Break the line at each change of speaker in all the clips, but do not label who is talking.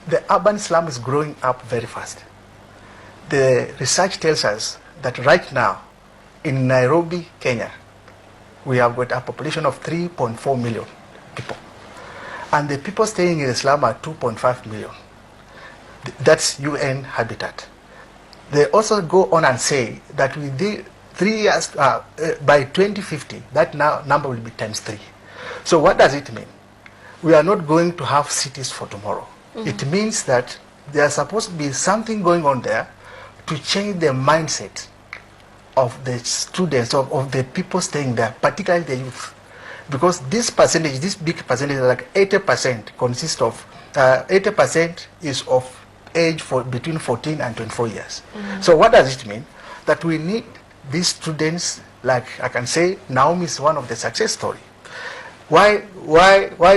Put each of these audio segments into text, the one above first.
the urban slum is growing up very fast. The research tells us that right now in Nairobi, Kenya, we have got a population of 3.4 million people. And the people staying in the slum are 2.5 million. That's UN habitat. They also go on and say that within 3 years, by 2050, that number will be times 3. So what does it mean? We are not going to have cities for tomorrow. It means that there's supposed to be something going on there to change the mindset of the students, of the people staying there, particularly the youth. Because this percentage, this big percentage, like 80% consists of, 80% is of age for between 14 and 24 years. So what does it mean? That we need these students, like I can say, Naomi is one of the success story. Why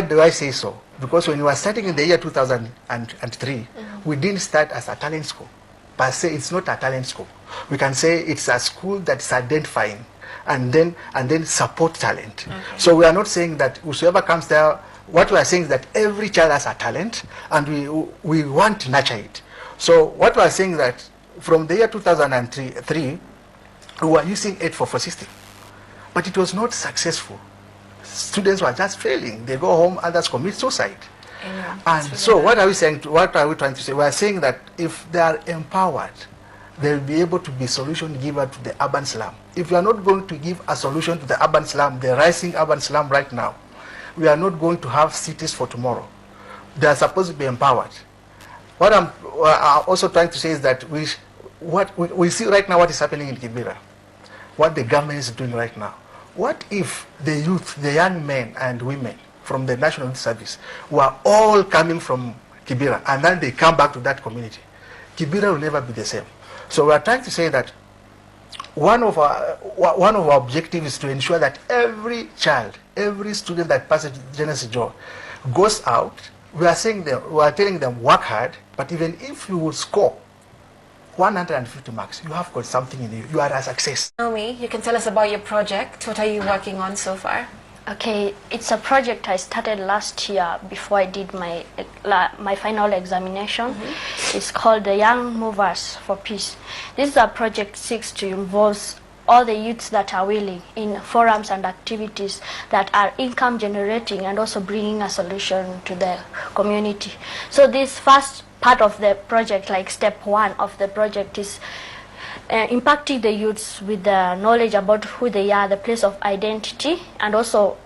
do I say so? Because when we were starting in the year 2003, we didn't start as a talent school. Per se, it's not a talent school. We can say it's a school that's identifying and then support talent. So we are not saying that whoever comes there, what we are saying is that every child has a talent and we want to nurture it. So what we are saying is that from the year 2003, we were using 844 system, but it was not successful. Students were just failing. They go home, others commit suicide. And so what are we saying? What are we trying to say? We are saying that if they are empowered, they will be able to be solution giver to the urban slum. If we are not going to give a solution to the urban slum, the rising urban slum right now, we are not going to have cities for tomorrow. They are supposed to be empowered. What I'm also trying to say is that we see right now what is happening in Kibera, what the government is doing right now. What if the youth, the young men and women from the National Youth Service were all coming from Kibera and then they come back to that community? Kibera will never be the same. So we are trying to say that one of our objectives is to ensure that every child, every student that passes Genesis Joy goes out. We are telling them work hard, but even if you will score 150 marks, you have got something in you. You are a success.
Naomi, you can tell us about your project. What are you working on so far?
Okay, it's a project I started last year before I did my final examination. It's called the Young Movers for Peace. This is a project seeks to involve all the youths that are willing in forums and activities that are income generating and also bringing a solution to the community. So this first part of the project, like step 1 of the project, is impacting the youths with the knowledge about who they are, the place of identity, and also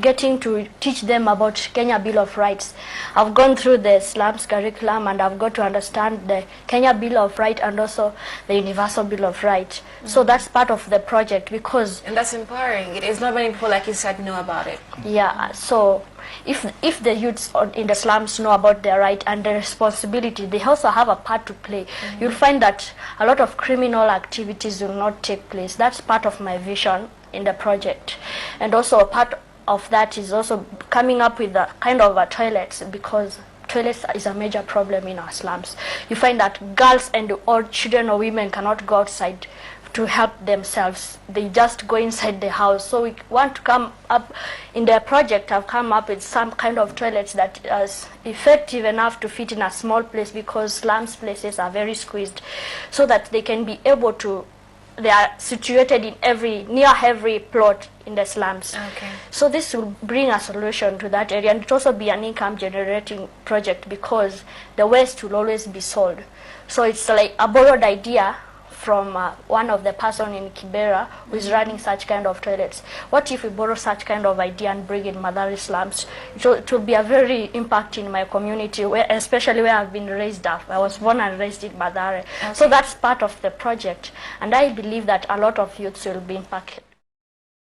getting to teach them about Kenya Bill of Rights. I've gone through the SLUMS curriculum and I've got to understand the Kenya Bill of Rights and also the Universal Bill of Rights. So that's part of the project because...
And that's empowering. It is not many people, like you said, know about it.
Yeah, so if the youths in the slums know about their right and their responsibility, they also have a part to play. You'll find that a lot of criminal activities will not take place. That's part of my vision in the project. And also a part of that is also coming up with a kind of a toilets, because toilets is a major problem in our slums. You find that girls and or children or women cannot go outside to help themselves. They just go inside the house. So we want to come up in the project. I've come up with some kind of toilets that is effective enough to fit in a small place, because slums places are very squeezed, so that they can be able to, they are situated in near every plot in the slums.
Okay.
So this will bring a solution to that area, and it will also be an income generating project because the waste will always be sold. So it's like a borrowed idea from one of the person in Kibera who is running such kind of toilets. What if we borrow such kind of idea and bring in Madari slums? It will be a very impact in my community, especially where I've been raised up. I was born and raised in Madari. Okay. So that's part of the project. And I believe that a lot of youths will be impacted.